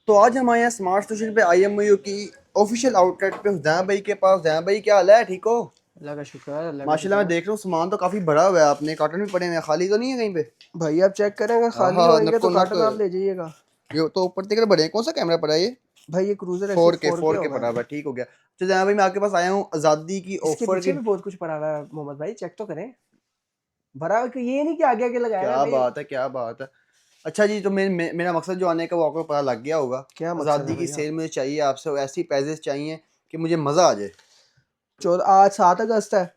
तो आज हमारे यहाँ स्मार्ट स्टेशन पे IMU की ऑफिशियल आउटलेट पे हुसैन भाई के पास। हुसैन भाई क्या हाल है, ठीक हो? अल्लाह का शुक्र, अल्लाह का माशाल्लाह, शुक्र मैं है। देख रहा हूँ सामान तो काफी भरा हुआ है, आपने कार्टन भी पड़े हुए हैं, खाली तो नहीं है कहीं पे? भाई आप चेक करें, अगर खाली हाँ, होंगे नको तो नक। कार्टन आप ले जाइएगा। ये तो ऊपर तक बड़े हैं। कौन सा कैमरा पड़ा है ये? भाई ये क्रूजर एस फोर के 4K फोर के होगा। पड़ा हुआ है, ठीक हो गया। तो जहाँ भाई मैं आपके पास आया हूँ आज़ादी की इसके ऑफर पीछे की। भी बहुत कुछ पड़ा हुआ है मोहम्मद भाई, चेक तो करें। भरा हुआ ये नहीं कि आगे आगे लगाया हुआ है क्या भाई। बात है, क्या बात है। अच्छा जी, तो मेरा मकसद जो आने का वो आपको पता लग गया होगा। क्या मकसद है आज़ादी की भैया? सेल मुझे चाहिए आपसे, ऐसी प्राइजेस चाहिए कि मुझे मज़ा आ जाए। 14 आज 7 अगस्त है।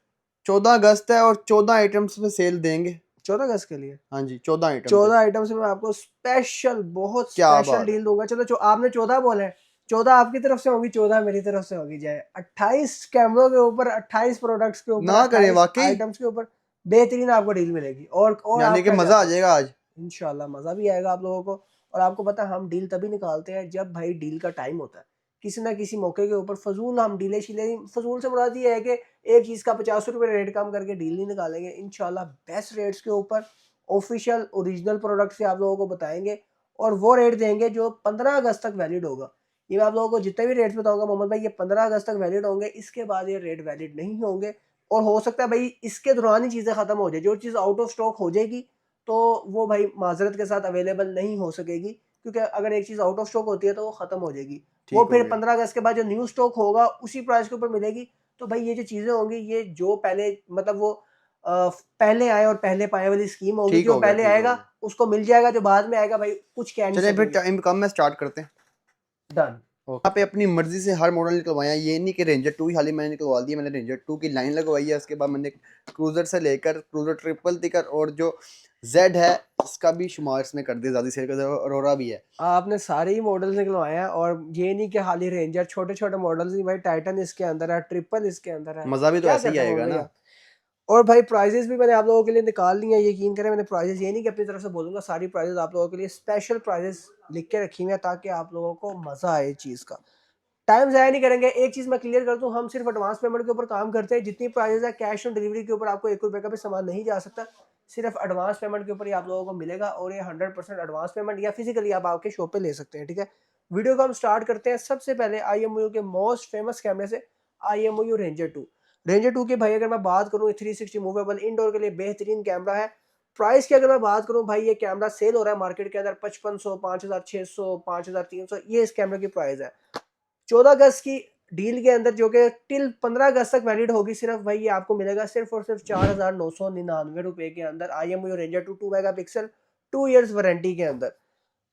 14 अगस्त है और 14 आइटम्स पे सेल देंगे। 14 अगस्त के लिए हाँ जी, 14 आइटम पे। 14 आइटम से मैं आपको स्पेशल, बहुत क्या स्पेशल बात है। डील दूंगा। चलो जो आपने 14 बोले हैं, 14 आपकी तरफ से होगी, 14 मेरी तरफ से होगी। जाए 28 कैमरों के ऊपर, 28 प्रोडक्ट्स के ऊपर, ना करें 28 वाकई। आइटम्स के ऊपर बेहतरीन आपको डील मिलेगी। और यानी आप कि क्या मजा आ चाहते हैं? जाएगा आज। इंशाल्लाह मज़ा भी आएगा आप लोगों को। और आपको पता है हम डील तभी निकालते हैं जब भाई डील का टाइम होता है। किसी ना किसी मौके के ऊपर फजूल हम डीले शीले, फजूल से मुराद ये है कि एक चीज़ का 50 रुपये रेट कम करके डील नहीं निकालेंगे। इंशाल्लाह बेस्ट रेट्स के ऊपर ऑफिशियल ओरिजिनल प्रोडक्ट से आप लोगों को बताएंगे और वो रेट देंगे जो 15 अगस्त तक वैलिड होगा। ये मैं आप लोगों को जितने भी रेट्स बताऊंगा मोहम्मद भाई, ये 15 अगस्त तक वैलिड होंगे। इसके बाद ये रेट वैलिड नहीं होंगे। और हो सकता है भाई इसके दौरान ही चीज़ें ख़त्म हो जाए। जो चीज़ आउट ऑफ स्टॉक हो जाएगी तो वो भाई माजरत के साथ अवेलेबल नहीं हो सकेगी, क्योंकि अगर एक चीज़ आउट ऑफ स्टॉक होती है तो वो ख़त्म हो जाएगी। वो ठीक हो फिर गया। 15 अगस्त के बाद जो न्यू स्टॉक होगा उसी प्राइस के ऊपर मिलेगी। तो भाई ये जो चीज़ें होंगी, ये जो पहले मतलब वो पहले आए और पहले पाए वाली स्कीम होगी। ठीक जो हो गया, पहले ठीक हो आएगा गया। उसको मिल जाएगा, जो बाद में आएगा भाई कुछ कह नहीं चलें फिर सकेंगे। टाइम कम में स्टार्ट करते हैं। डन। यहाँ पे अपनी मर्जी से हर मॉडल निकलवाया, ये नहीं कि रेंजर 2 ही हाल ही मैंने निकलवा दिया। मैंने रेंजर 2 की लाइन लगवाई है, उसके बाद मैंने क्रूजर से लेकर क्रूजर ट्रिपल तिकर और जो जेड है इसका भी शुमार इसमें कर दिया, ज़्यादा सेल कर दिया, अरोरा भी है। आपने सारे ही मॉडल्स निकलवाए हैं, और ये नहीं कि खाली रेंजर, छोटे छोटे मॉडल्स ही भाई। टाइटन इसके अंदर है, ट्रिपल इसके अंदर है। मज़ा भी तो क्या ऐसे ही कहते हैं आएगा मोहम्मद ना। भैया? और भाई प्राइजेस भी मैंने आप लोगों के लिए निकाल ली हैं। यकीन करें, मैंने प्राइजेस ये नहीं कि अपनी तरफ से बोलूँगा, सारी प्राइजेस आप लोगों के लिए स्पेशल प्राइजेस लिख के रखी हुई हैं ताकि आप लोगों को मज़ा आए चीज़ का। टाइम ज़ाया नहीं करेंगे। एक चीज़ मैं क्लियर कर दूँ, हम सिर्फ एडवांस पेमेंट के ऊपर काम करते हैं। जितनी प्राइजेस है कैश ऑन डिलीवरी के ऊपर आपको 1 रुपये का भी सामान नहीं जा सकता। सिर्फ एडवांस पेमेंट के ऊपर ही आप लोगों को मिलेगा, और ये 100% एडवांस पेमेंट या फिजिकली आप आके शॉप पे ले सकते हैं, ठीक है। वीडियो को हम स्टार्ट करते हैं। सबसे पहले IMU के मोस्ट फेमस कैमरे से, IMU रेंजर 2। रेंजर 2 की भाई अगर मैं बात करूँ, 360 मूवेबल इंडोर के लिए बेहतरीन कैमरा है। प्राइस की अगर मैं बात करूँ भाई, ये कैमरा सेल हो रहा है मार्केट के अंदर 5500, 5600, 5300, ये इस कैमरे की प्राइस है। 14 अगस्त की डील के अंदर, जो कि टिल 15 अगस्त तक वैलिड होगी, सिर्फ भाई ये आपको मिलेगा सिर्फ और सिर्फ 4999 रुपए के अंदर। IMU Ranger 2 mega pixel 2 years warranty के अंदर।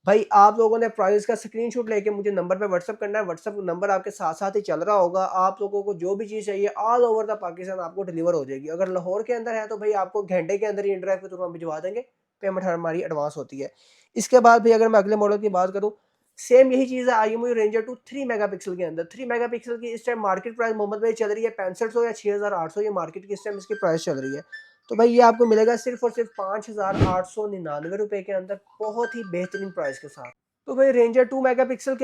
भाई आप लोगों ने प्राइस का स्क्रीनशॉट लेके मुझे नंबर पे व्हाट्सअप करना है। व्हाट्सअप नंबर आपके साथ साथ ही चल रहा होगा। आप लोगों को जो भी चीज़ चाहिए ऑल ओवर द पाकिस्तान आपको डिलीवर हो जाएगी। अगर लाहौर के अंदर है तो भाई आपको घंटे के अंदर ही इंटरनेट के थ्रू हम भिजवा देंगे। पेमेंट हमारी एडवांस होती है। इसके बाद भाई अगर मैं अगले मॉडल की बात करूँ, सेम यही चीज़ है। IMU रेंजर 2 3 मेगापिक्सल के अंदर। 3 मेगापिक्सल की इस टाइम मार्केट प्राइस मोहम्मद भाई चल रही है 6500 या 6800। ये मार्केट की इस टाइम इसकी प्राइस चल रही है। तो भाई ये आपको मिलेगा सिर्फ और सिर्फ 5899 रुपए के अंदर, बहुत ही बेहतरीन प्राइस के साथ। तो भाई रेंजर 3 मेगापिक्सल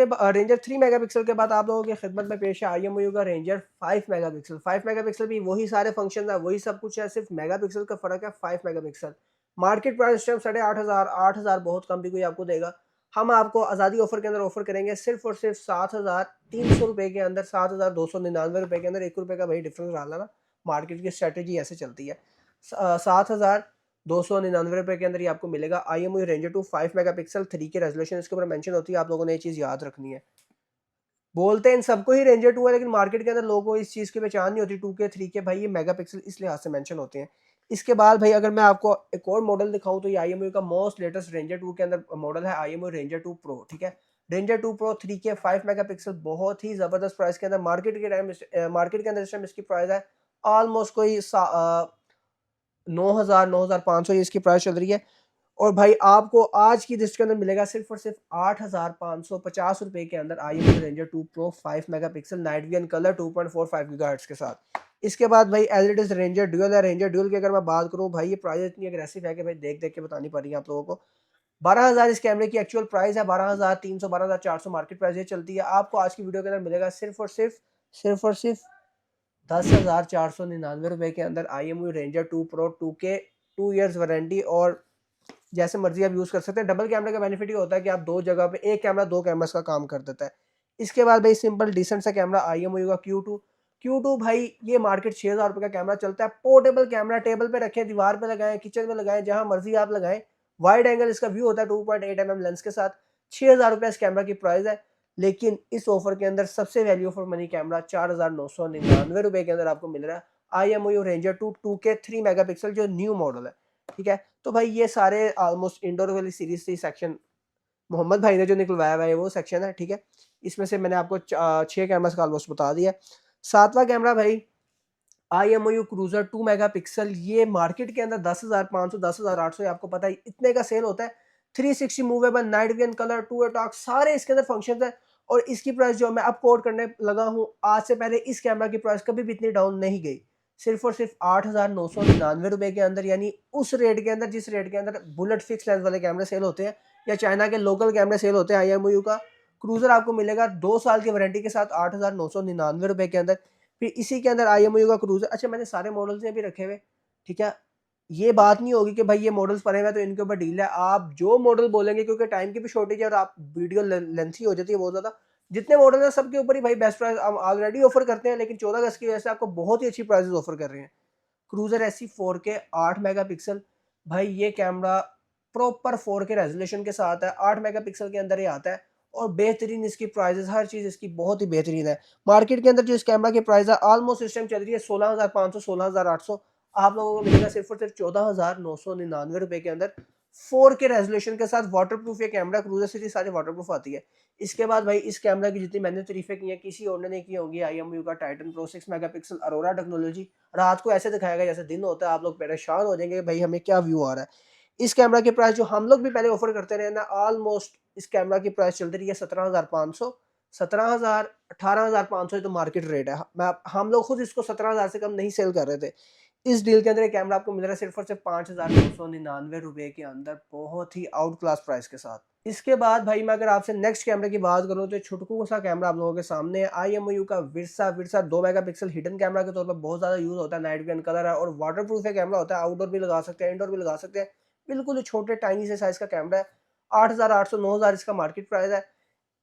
के बाद आप लोगों की खिदमत में पेश है IMU का रेंजर 5 मेगापिक्सल। 5 मेगापिक्सल भी वही सारे फंक्शन है, वही सब कुछ है, सिर्फ मेगापिक्सल का फर्क है। 5 मेगापिक्सल मार्केट प्राइस टाइम 8500, 8000 बहुत कम भी कोई आपको देगा। हम आपको आज़ादी ऑफर के अंदर ऑफर करेंगे सिर्फ और सिर्फ 7300 रुपए के अंदर, 7299 रुपए के अंदर। 1 रुपए का भाई डिफरेंस डालना ना, मार्केट की स्ट्रेटेजी ऐसे चलती है। 7299 रुपए के अंदर ये आपको मिलेगा IMU रेंजर 2 5 मेगापिक्सल 3 के रेजोल्यूशन इसके ऊपर मेंशन होती है। आप लोगों ने ये चीज़ याद रखनी है। बोलते हैं इन सबको ही रेंजर 2 है, लेकिन मार्केट के अंदर लोगों को इस चीज़ की पहचान नहीं होती 2 के 3 के। भाई ये मेगापिक्सल इस लिहाज से मेंशन होते हैं। इसके बाद भाई अगर मैं आपको एक और मॉडल दिखाऊं तो ये IMU का मोस्ट लेटेस्ट रेंजर 2 के अंदर मॉडल है, IMU रेंजर 2 प्रो, ठीक है। रेंजर 2 प्रो 3 के 5 मेगापिक्सल बहुत ही ज़बरदस्त प्राइस के अंदर। मार्केट के अंदर इस टाइम इसकी प्राइस है ऑलमोस्ट कोई 9000, 9500 ये इसकी प्राइस चल रही है। और भाई आपको आज की लिस्ट के अंदर मिलेगा सिर्फ और सिर्फ 8550 रुपए के अंदर IMU Ranger 2 pro 5 megapixel night vision colour 2.45 gigahertz के साथ। इसके बाद भाई as it is Ranger dual है। रेंजर ड्यूअल की अगर मैं बात करूं भाई, ये प्राइस इतनी अग्रेसिव है कि भाई देख देख के बतानी पड़ रही है आप लोगों को। 12000 इस कैमरे की एक्चुअल प्राइस है, 12300, 12400 मार्केट प्राइस ये चलती है। आपको आज की वीडियो के अंदर मिलेगा सिर्फ और सिर्फ 10,499 रुपए के अंदर IMU रेंजर 2 प्रो 2 के 2 ईयर्स वारंटी और जैसे मर्जी आप यूज़ कर सकते हैं। डबल कैमरे का बेनिफिट ये होता है कि आप 2 जगह पे एक कैमरा 2 कैमरास का काम कर देता है। इसके बाद भाई सिंपल डिसेंट सा कैमरा IMUI का Q2। Q2 भाई ये मार्केट 6000 रुपए का कैमरा चलता है। पोर्टेबल कैमरा, टेबल पे रखें, दीवार पे लगाएं, किचन में लगाएं, जहां मर्जी आप लगाएं। वाइड एंगल इसका व्यू होता है 2.8 mm लेंस के साथ। 6000 रुपए इस कैमरा की प्राइस है। लेकिन इस ऑफर के अंदर सबसे वैल्यू फॉर मनी कैमरा 4999 रुपए के अंदर आपको मिल रहा है IMUI रेंजर 2 2K 3 मेगापिक्सल जो न्यू मॉडल है। ठीक है, तो भाई ये सारे ऑलमोस्ट इंडोर वाली सीरीज थी। सेक्शन मोहम्मद भाई ने जो निकलवाया हुआ है वो सेक्शन है। ठीक है, इसमें से मैंने आपको 6 कैमरास का ऑलमोस्ट बता दिया। सातवां कैमरा भाई IMUI क्रूजर 2 मेगापिक्सल। ये मार्केट के अंदर 10,500 10,800 आपको पता है इतने का सेल होता है। 360 movable, night vision, colour, two way talk, सारे इसके अंदर फंक्शंस हैं। और इसकी प्राइस जो मैं अब कोट करने लगा हूँ, आज से पहले इस कैमरा की प्राइस कभी भी इतनी डाउन नहीं गई। सिर्फ और सिर्फ 8,999 रुपए के अंदर, यानी उस रेट के अंदर जिस रेट के अंदर बुलेट फिक्स लेंस वाले कैमरे सेल होते हैं या चाइना के लोकल कैमरे सेल होते हैं। IMUI का क्रूजर आपको मिलेगा 2 साल की वारंटी के साथ 8,999 रुपए के अंदर। फिर इसी के अंदर IMUI का क्रूजर, अच्छा मैंने सारे मॉडल्स भी रखे हुए। ठीक है, ये बात नहीं होगी कि भाई ये मॉडल्स पड़े हुए हैं तो इनके ऊपर डील है। आप जो मॉडल बोलेंगे, क्योंकि टाइम की भी शॉर्टेज है और आप वीडियो लेंथी हो जाती है बहुत ज़्यादा, जितने मॉडल हैं सबके ऊपर ही भाई बेस्ट प्राइस हम ऑलरेडी ऑफर करते हैं। लेकिन 14 अगस्त की वजह से आपको बहुत ही अच्छी प्राइसेस ऑफर कर रहे हैं। Cruiser SE 4K 8 megapixel. भाई ये कैमरा प्रॉपर 4K रेजोल्यूशन के साथ है, 8 मेगापिक्सल के अंदर ही आता है। और बेहतरीन इसकी प्राइसेस, हर चीज़ इसकी बहुत ही बेहतरीन है। मार्केट के अंदर जो इस कैमरा की प्राइस है ऑलमोस्ट इस टाइम चल रही है 16,500 16,800। आप लोगों को मिलेगा सिर्फ और सिर्फ 14,999 रुपए के अंदर। 4K रेजोल्यूशन के साथ वाटरप्रूफ ये कैमरा, क्रूजर सीरीज सारी वाटरप्रूफ आती है। इसके बाद भाई इस कैमरा की जितनी मैंने तारीफें की हैं किसी और ने नहीं की होंगी। IMUI का Titan pro 6 megapixel Arora technology. रात को ऐसे दिखाएगा जैसे दिन होता है, आप लोग परेशान हो जाएंगे भाई हमें क्या व्यू आ रहा है। इस कैमरा की प्राइस जो हम लोग भी पहले ऑफर करते रहे ना, ऑलमोस्ट इस कैमरा की प्राइस चल रही है 17,500 17,000 18,500 तो मार्केट रेट है। मैं हम लोग खुद इसको 17,000 से कम नहीं सेल कर रहे थे। इस डील के अंदर एक कैमरा आपको मिल रहा है सिर्फ और सिर्फ 5,999 रुपए के अंदर, बहुत ही आउट क्लास प्राइस के साथ। इसके बाद भाई मैं अगर आपसे नेक्स्ट कैमरे की बात करूं तो छुटकू सा कैमरा आप लोगों के सामने है। IMUI का Versa Versa 2 megapixel hidden camera के तौर पर बहुत ज्यादा यूज होता है। नाइट विजन, कलर है और वाटरप्रूफ है कैमरा होता है। आउटडोर भी लगा सकते हैं, इंडोर भी लगा सकते हैं। बिल्कुल ही छोटे टाइनी से साइज का कैमरा है। 8,800 9,000 इसका मार्केट प्राइस है।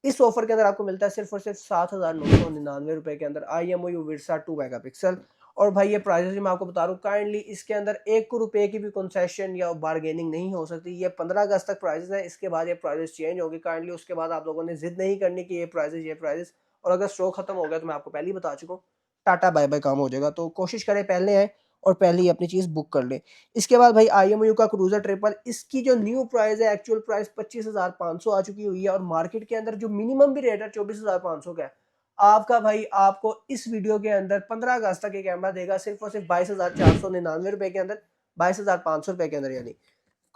इस ऑफर के अंदर आपको मिलता है सिर्फ और सिर्फ 7,999 रुपए के अंदर IMUI विरसा 2 मेगापिक्सल। और भाई ये प्राइसेस मैं आपको बता रहा हूँ, काइंडली इसके अंदर 1 रुपए की भी कंसेशन या बार्गेनिंग नहीं हो सकती। ये 15 अगस्त तक प्राइसेस है, इसके बाद ये प्राइसेस चेंज होगी। काइंडली उसके बाद आप लोगों ने जिद नहीं करनी कि ये प्राइसेस। और अगर स्टॉक खत्म हो गया तो मैं आपको पहले ही बता चुका हूँ, टाटा बाय बाय काम हो जाएगा। तो कोशिश करें पहले आए और पहले ही अपनी चीज़ बुक कर लें। इसके बाद भाई IMUI का क्रूजर ट्रिपल, इसकी जो न्यू प्राइस है एक्चुअल प्राइस 25,500 आ चुकी हुई है। और मार्केट के अंदर जो मिनिमम भी रेट है 24,500 का है। आपका भाई आपको इस वीडियो के अंदर 15 अगस्त तक ये कैमरा देगा सिर्फ और सिर्फ 22,499 रुपए के अंदर, 22,500 रुपए के अंदर। यानी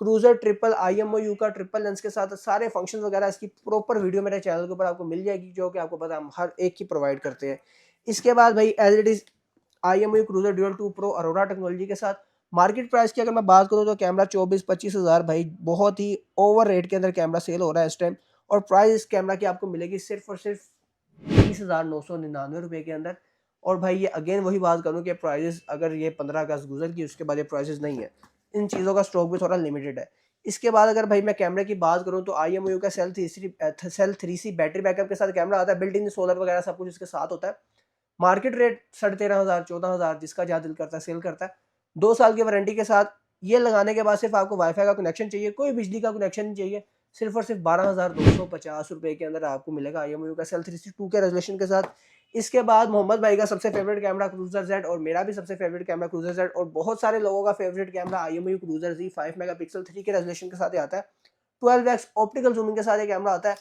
क्रूजर ट्रिपल IMUI का ट्रिपल लेंस के साथ सारे फंक्शन वगैरह इसकी प्रॉपर वीडियो मेरे चैनल के ऊपर आपको मिल जाएगी, जो कि आपको पता है हम हर एक की प्रोवाइड करते हैं। इसके बाद भाई as it is IMUI Cruiser dual 2 pro Aurora technology के साथ। मार्केट प्राइस की अगर मैं बात करूं तो कैमरा 24-25 हज़ार भाई बहुत ही ओवर रेट के अंदर कैमरा सेल हो रहा है इस टाइम। और प्राइस इस कैमरा की आपको मिलेगी सिर्फ और सिर्फ 30,999 रुपए के अंदर। और भाई ये अगेन वही बात करूं कि प्राइजेस अगर ये 15 अगस्त गुजर गई उसके बाद ये प्राइसेस नहीं है। इन चीज़ों का स्टॉक भी थोड़ा लिमिटेड है। इसके बाद अगर भाई मैं कैमरे की बात करूं तो IMUI का सेल 3C बैटरी बैकअप के साथ कैमरा आता है। बिल्ट इन सोलर वगैरह सब कुछ इसके साथ होता है। मार्केट रेट 13,500 14,000 जिसका जहाँ दिल करता है सेल करता है। 2 साल की वारंटी के साथ। ये लगाने के बाद सिर्फ आपको वाईफाई का कनेक्शन चाहिए, कोई बिजली का कनेक्शन नहीं चाहिए। सिर्फ और सिर्फ 12,250 रुपए के अंदर आपको मिलेगा IMUI का सेल 3C 2K रेजोल्यूशन के साथ। इसके बाद मोहम्मद भाई का सबसे फेवरेट कैमरा क्रूजर Z और मेरा भी सबसे फेवरेट कैमरा क्रूजर Z और बहुत सारे लोगों का favourite camera IMUI cruiser Z 5 megapixel 3K resolution के साथ ही आता है। 12x ऑप्टिकल जूमिंग के साथ ये कैमरा आता है।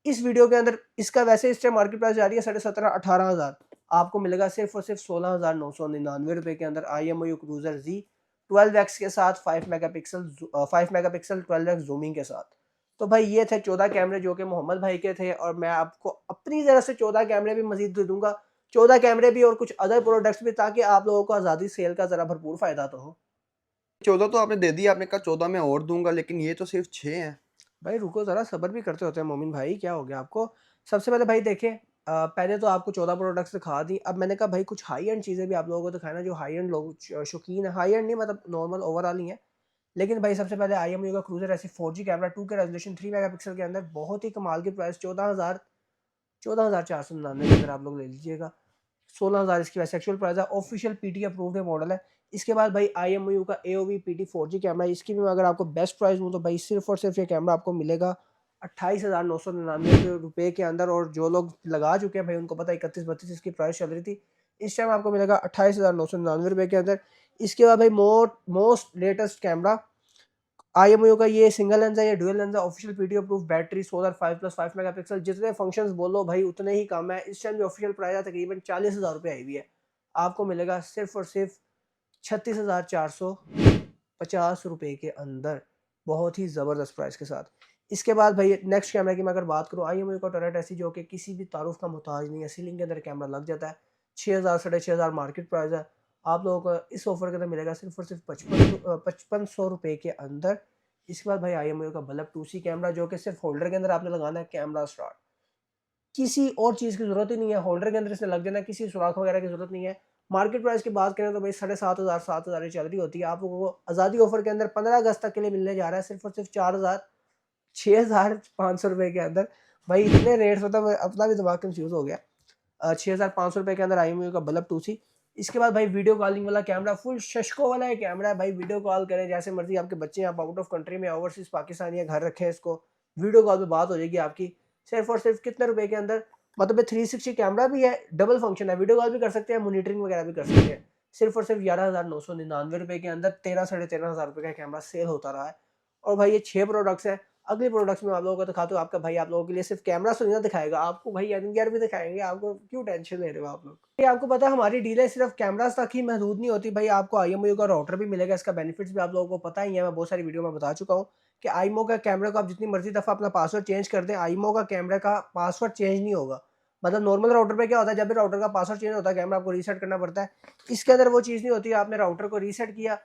इस वीडियो के अंदर इसका वैसे इस टाइम मार्केट प्राइस जा रही है 17,500-18,000, आपको मिलेगा सिर्फ और सिर्फ 16,999 रुपए के अंदर IMUI क्रूजर Z 12x के साथ 5 मेगापिक्सल 12x जूमिंग के साथ। तो भाई ये थे 14 कैमरे जो कि मोहम्मद भाई के थे, और मैं आपको अपनी तरफ से 14 कैमरे भी मजीद दे दूंगा। 14 कैमरे भी और कुछ अदर प्रोडक्ट्स भी, ताकि आप लोगों को आज़ादी सेल का ज़रा भरपूर फ़ायदा तो हो। 14 तो आपने दे दिया, आपने कहा 14 मैं और दूंगा, लेकिन ये तो सिर्फ 6 हैं। भाई रुको ज़रा, सब्र भी करते होते हैं मोमिन भाई, क्या हो गया आपको। सबसे पहले भाई देखें, पहले तो आपको 14 प्रोडक्ट्स दिखा दी। अब मैंने कहा भाई कुछ हाई एंड चीज़ें भी आप लोगों को दिखाना, जो हाई एंड लोग शौकीन है। हाई एंड नहीं मतलब नॉर्मल ओवरऑल ही है, लेकिन भाई सबसे पहले IMU का क्रूजर ऐसी 4G camera 2K resolution 3 megapixel के अंदर बहुत ही कमाल की प्राइस 14,499 के अंदर आप लोग ले लीजिएगा। 16,000 इसकी वैसे एक्चुअल प्राइस है, ऑफिशियल PT अप्रूव्ड मॉडल है। इसके बाद भाई IMU का AOV PT 4G कैमरा, इसकी भी मैं अगर आपको बेस्ट प्राइस दूँ तो भाई सिर्फ और सिर्फ ये कैमरा आपको मिलेगा 28,999 रुपये के अंदर। और जो लोग लगा चुके हैं भाई उनको पता है 31-32 इसकी प्राइस चल रही थी, इस टाइम आपको मिलेगा 28,999 रुपये के अंदर। इसके बाद भाई मोस्ट लेटेस्ट कैमरा IMU का ये सिंगल लेंस है, ये डुअल लेंस है, official PT approve, battery solar 5+5 megapixel, जितने फंक्शंस बोलो भाई उतने ही कम है। इस टाइम जो ऑफिशियल प्राइस है तकरीबन 40,000 रुपये आई हुई है, आपको मिलेगा सिर्फ और सिर्फ 36,450 रुपये के अंदर, बहुत ही ज़बरदस्त प्राइस के साथ। इसके बाद भाई नेक्स्ट कैमरा की मैं अगर बात करूँ, IMU का टर्रेट ऐसी जो कि किसी भी तारुफ का मोहताज नहीं है, सीलिंग के अंदर कैमरा लग जाता है। 6,000 6,500 मार्केट प्राइस है, आप लोगों को इस ऑफर के अंदर मिलेगा सिर्फ और सिर्फ 5500 रुपये के अंदर। इसके बाद भाई IMU का बल्ब 2C कैमरा जो कि सिर्फ होल्डर के अंदर आपने लगाना है, कैमरा स्टार्ट, किसी और चीज़ की ज़रूरत ही नहीं है, होल्डर के अंदर इसने लग जाना है, किसी सुराख वगैरह की ज़रूरत नहीं है। मार्केट प्राइस की बात करें तो भाई 7,500 7,000 ही चल रही होती है। आप लोगों को आज़ादी ऑफर के अंदर 15 अगस्त तक के लिए मिलने जा रहा है सिर्फ और सिर्फ 6,500 रुपये के अंदर। भाई इतने रेट्स, मतलब अपना भी दिमाग कंफ्यूज हो गया। 6,500 रुपये के अंदर IMU का बल्ब 2C। इसके बाद भाई वीडियो कॉलिंग वाला कैमरा, फुल शशको वाला ये कैमरा है भाई, वीडियो कॉल करें जैसे मर्जी, आपके बच्चे आप आउट ऑफ कंट्री में, ओवरसीज पाकिस्तानी है, घर रखें इसको, वीडियो कॉल पे बात हो जाएगी आपकी सिर्फ और सिर्फ कितने रुपए के अंदर। मतलब 360 कैमरा भी है, डबल फंक्शन है, वीडियो कॉल भी कर सकते हैं, मॉनिटरिंग वगैरह भी कर सकते हैं, सिर्फ और सिर्फ 11,999 रुपये के अंदर। 13-13,500 रुपये का कैमरा सेल होता रहा है। और भाई ये 6 प्रोडक्ट्स हैं। अगले प्रोडक्ट्स में आप लोगों को दिखाता हूँ। आपका भाई आप लोगों के लिए सिर्फ कैमरा तो नहीं दिखाएगा, आपको भाई NVR भी दिखाएंगे, आपको क्यों टेंशन ले रहे हो आप लोग। ये आपको पता है हमारी डीलें सिर्फ कैमरास तक ही महदूद नहीं होती भाई, आपको IMU का राउटर भी मिलेगा, इसका बेनिफिट्स भी आप लोगों को पता ही है, मैं बहुत सारी वीडियो में बता चुका हूँ कि IMU का कैमरा को आप जितनी मर्जी दफ़ा अपना पासवर्ड चेंज कर दें, IMU का कैमरा का पासवर्ड चेंज नहीं होगा। मतलब नॉर्मल राउटर पे क्या होता है, जब भी राउटर का पासवर्ड चेंज होता है कैमरा आपको रीसेट करना पड़ता है। इसके अंदर वो चीज़ नहीं होती, आपने राउटर को रीसेट किया,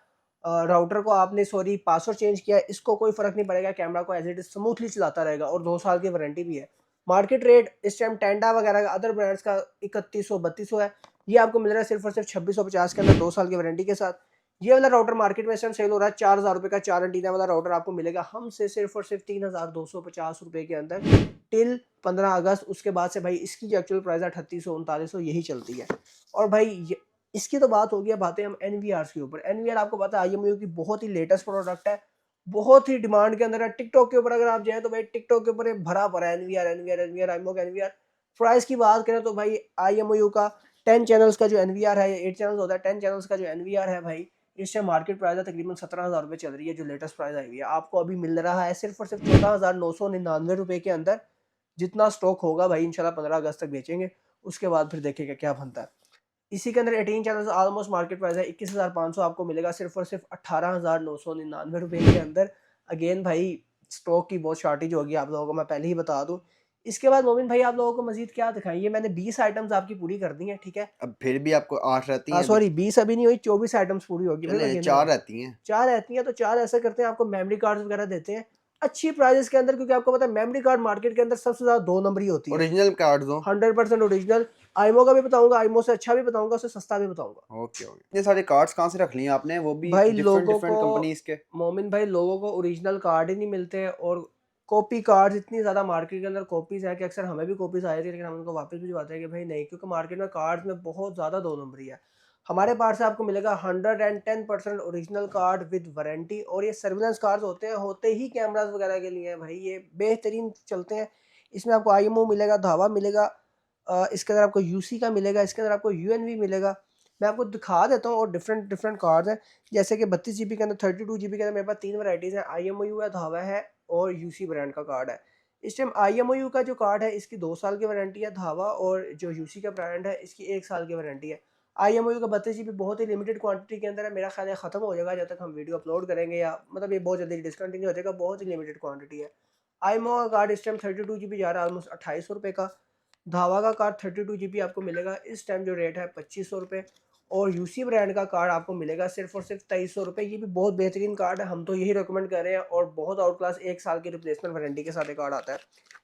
राउटर को आपने पासवर्ड चेंज किया, इसको कोई फर्क नहीं पड़ेगा, कैमरा को एज इट इज स्मूथली चलाता रहेगा। और 2 साल की वारंटी भी है। मार्केट रेट इस टाइम टेंडा वगैरह का अदर ब्रांड्स का 3100-3200 है, ये आपको मिल रहा है सिर्फ और सिर्फ 2650 के अंदर 2 साल की वारंटी के साथ। ये वाला राउटर मार्केट में इस टाइम सेल हो रहा है 4,000 रुपये का, 4 एंटीना वाला राउटर आपको मिलेगा हमसे सिर्फ और सिर्फ 3,250 रुपये के अंदर टिल 15 अगस्त। उसके बाद से भाई इसकी जो एक्चुअल प्राइस है 3800 3900 यही चलती है। और भाई इसकी तो बात होगी, अब बातें हम NVR के ऊपर। NVR आपको पता है IMU की बहुत ही लेटेस्ट प्रोडक्ट है, बहुत ही डिमांड के अंदर है। टिकटॉक के ऊपर अगर आप जाए तो भाई टिकटॉक के ऊपर ये भरा पड़ा है NVR IMU का NVR। प्राइस की बात करें तो भाई IMU का 10 चैनल्स का जो NVR है, 8 चैनल्स होता है, 10 चैनल्स का जो NVR है भाई, इस टाइम मार्केट प्राइस है तकरीबन 17,000 रुपये चल रही है, जो लेटेस्ट प्राइस आई हुई है। आपको अभी मिल रहा है सिर्फ और सिर्फ 14,999 रुपये के अंदर। जितना स्टॉक होगा भाई इंशाल्लाह 15 अगस्त तक बेचेंगे, उसके बाद फिर देखेंगे क्या बनता है। इसी के अंदर 18 चैनल्स ऑलमोस्ट मार्केट प्राइस है 21,500, आपको मिलेगा सिर्फ और सिर्फ 18,999 रुपये के अंदर। अगेन भाई स्टॉक की बहुत शॉर्टेज होगी, आप लोगों को मैं पहले ही बता दूं। इसके बाद मोमिन भाई आप लोगों को मजीद क्या दिखाएं, ये मैंने 20 आइटम्स आपकी पूरी कर दी हैं, ठीक है। अब फिर भी आपको 8 रहती हैं अभी। सॉरी 20 अभी नहीं हुई, 24 आइटम्स पूरी होगी भाई, मैं चले गिन 4 रहा हूँ। रहती हैं। 4 रहती हैं तो 4 ऐसा करते हैं, आपको मेमोरी कार्ड्स वगैरह देते हैं अच्छी प्राइजेस के अंदर, क्योंकि आपको पता है मेमोरी कार्ड मार्केट के अंदर सबसे ज्यादा 2 नंबर ही होती है। ओरिजिनल कार्ड्स हो। 100% ओरिजिनल। IMO का भी बताऊंगा, IMO से अच्छा भी बताऊंगा, उससे सस्ता भी बताऊंगा। ओके ओके, ये सारे कार्ड्स कहाँ से रख लिए आपने, वो भी भाई डिफरेंट लोगों डिफरेंट को, कंपनीज के। मोमिन भाई लोगों को ओरिजिनल कार्ड ही नहीं मिलते, और कॉपी कार्ड्स इतनी ज़्यादा मार्केट के अंदर कॉपीज़ हैं कि अक्सर हमें भी कॉपीज़ आ जाती है, लेकिन हम उनको वापस भिजवाते हैं कि भाई नहीं, क्योंकि मार्केट में कार्ड्स में बहुत ज़्यादा 2 नंबरी है। हमारे पास से आपको मिलेगा 110% ओरिजिनल कार्ड विद वारंटी, और ये सर्विलेंस कार्ड्स होते हैं, होते ही कैमरास वगैरह के लिए हैं भाई, ये बेहतरीन चलते हैं। इसमें आपको IMO मिलेगा, धावा मिलेगा, इसके अंदर आपको UC का मिलेगा, इसके अंदर आपको UNV मिलेगा। मैं आपको दिखा देता हूँ, और डिफरेंट डिफरेंट कार्ड्स हैं, जैसे कि 32 GB के अंदर, 32 GB के अंदर मेरे पास 3 वैराइटीज़ हैं, IMO है, धावा है और UC ब्रांड का कार्ड है। इस टाइम IMO का जो कार्ड है इसकी 2 साल की वारंटी है, धावा और जो UC का ब्रांड है इसकी 1 साल की वारंटी है। IMO का 32 GB बहुत ही लिमिटेड क्वांटिटी के अंदर है, मेरा ख्याल है ख़त्म हो जाएगा जब तक हम वीडियो अपलोड करेंगे, या मतलब ये बहुत जल्दी डिसकंटिन्यू हो जाएगा, बहुत ही लिमिटेड क्वांटिटी है। IMO का कार्ड इस टाइम 32 GB जा रहा है ऑलमोस्ट 2800 रुपये का। धावा का कार्ड 32 GB आपको मिलेगा, इस टाइम जो रेट है 2500 रुपये। और UC ब्रांड का कार्ड आपको मिलेगा सिर्फ और सिर्फ 2300 रुपये। ये भी बहुत बेहतरीन कार्ड है, हम तो यही रिकमेंड कर रहे हैं, और बहुत आउट क्लास 1 साल की रिप्लेसमेंट वारंटी के साथ ये कार्ड आता है।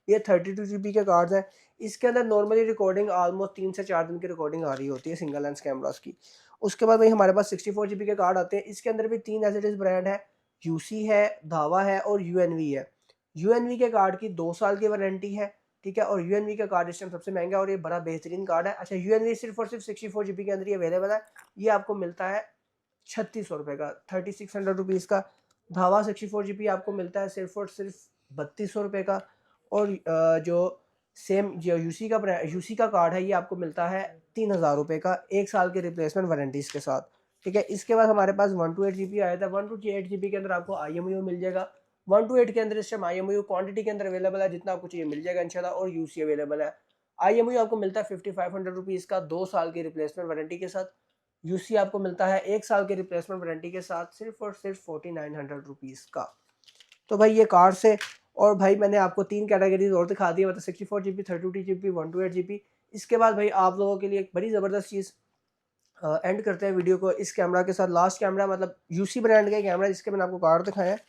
ये 32 GB के कार्ड्स हैं, इसके अंदर नॉर्मली रिकॉर्डिंग ऑलमोस्ट 3 से 4 दिन की रिकॉर्डिंग आ रही होती है सिंगल लेंस कैमरास की। उसके बाद भाई हमारे पास 64 GB के कार्ड आते हैं, इसके अंदर भी 3 एज इट इज़ ब्रांड है, यूसी है, धावा है और यूएनवी है। यूएनवी के कार्ड की 2 साल की वारंटी है, ठीक है, और यूएनवी का कार्ड इस टाइम सबसे महंगा और ये बड़ा बेहतरीन कार्ड है। अच्छा, यूएनवी सिर्फ और सिर्फ 64 GB के अंदर ही अवेलेबल है। ये आपको मिलता है 3600 रुपये का, 3600 रुपीज़ का। धावा 64 GB आपको मिलता है सिर्फ और सिर्फ 3200 रुपये का। और जो सेम जो यूसी का कार्ड है ये आपको मिलता है 3000 रुपये का, 1 साल के रिप्लेसमेंट वारंटीज़ के साथ, ठीक है। इसके बाद हमारे पास 128 GB आया था। 128 GB के अंदर आपको IMU मिल जाएगा। 128 के अंदर इस टाइम IMU क्वांटिटी के अंदर अवेलेबल है, जितना आपको चाहिए मिल जाएगा इंशाल्लाह, और यूसी अवेलेबल है। IMU आपको मिलता है 5500 रुपीज़ का 2 साल की रिप्लेसमेंट वारंटी के साथ। यूसी आपको मिलता है 1 साल के रिप्लेसमेंट वारंटी के साथ सिर्फ और सिर्फ 4900 रुपीज़ का। तो भाई ये कार्ड से, और भाई मैंने आपको 3 कैटेगरीज और दिखा दी, मतलब 64 GB, 32 GB, 128 GB। इसके बाद भाई आप लोगों के लिए एक बड़ी ज़बरदस्त चीज़ एंड करते हैं वीडियो को इस कैमरा के साथ। लास्ट कैमरा मतलब यूसी ब्रांड का कैमरा जिसके मैंने आपको कार्ड दिखाया है,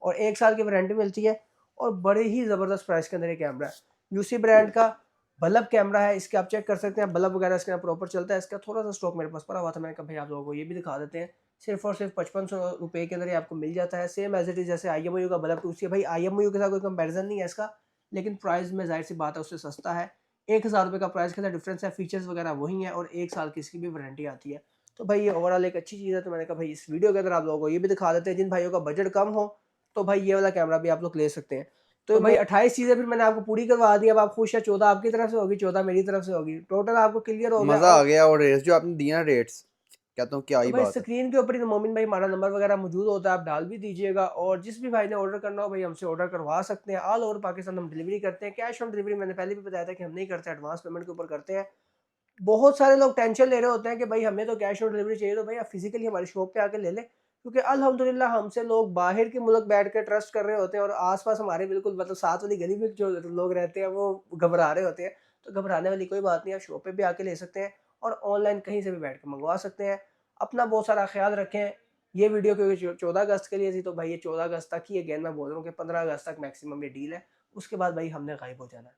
और 1 साल की वारंटी मिलती है, और बड़े ही ज़बरदस्त प्राइस के अंदर ये कैमरा है। यूसी ब्रांड का बल्ब कैमरा है, इसके आप चेक कर सकते हैं, बल्ब वगैरह इसके प्रॉपर चलता है। इसका थोड़ा सा स्टॉक मेरे पास पड़ा हुआ था, मैंने कहा भाई आप लोगों को ये भी दिखा देते हैं। सिर्फ और सिर्फ 5500 रुपये के अंदर ये आपको मिल जाता है, सेम एज इट इज़ जैसे IMU का बल्ब 2C है। भाई IMU के साथ कोई कंपैरिजन नहीं है इसका, लेकिन प्राइस में जाहिर सी बात है उससे सस्ता है। 1000 रुपये का प्राइस के अंदर डिफरेंस है, फीचर्स वगैरह वही हैं, और 1 साल की इसकी भी वारंटी आती है। तो भाई ये ओवरऑल एक अच्छी चीज़ है। तो मैंने कहा भाई इस वीडियो के अंदर आप लोगों को ये भी दिखा देते हैं, जिन भाइयों का बजट कम हो तो भाई ये वाला कैमरा भी आप लोग ले सकते हैं। तो भाई 28 चीज़ें फिर मैंने आपको पूरी करवा दी। अब आप खुश है, 14 आपकी तरफ से होगी, 14 मेरी तरफ से होगी, टोटल आपको क्लियर हो गया। मज़ा आ गया। और रेट्स जो आपने दिए ना, रेट्स कहता हूँ क्या तो ही भाई बात है। स्क्रीन के ऊपर ही तो मोमिन भाई हमारा नंबर वगैरह मौजूद होता है, आप डाल भी दीजिएगा। और जिस भी भाई ने ऑर्डर करना हो भाई हमसे ऑर्डर करवा सकते हैं। ऑल ओवर पाकिस्तान हम डिलीवरी करते हैं। कैश ऑन डिलीवरी मैंने पहले भी बताया था कि हम नहीं करते, एडवांस पेमेंट के ऊपर करते हैं। बहुत सारे लोग टेंशन ले रहे होते हैं कि भाई हमें तो कैश ऑन डिलीवरी चाहिए, तो भाई आप फिजिकली हमारी शॉप पे आके ले लें, क्योंकि अल्हम्दुलिल्लाह हमसे लोग बाहर के मुल्क बैठ कर ट्रस्ट कर रहे होते हैं, और आसपास हमारे बिल्कुल मतलब साथ वाली गली में जो लोग रहते हैं वो घबरा रहे होते हैं। तो घबराने वाली कोई बात नहीं है, शॉप पे भी आके ले सकते हैं, और ऑनलाइन कहीं से भी बैठ कर मंगवा सकते हैं। अपना बहुत सारा ख्याल रखें। ये वीडियो क्योंकि 14 अगस्त के लिए थी, तो भाई ये 14 अगस्त तक ही, अगेन मैं बोल रहा हूँ कि 15 अगस्त तक मैक्सिमम ये डील है, उसके बाद भाई हमने गायब हो जाना है।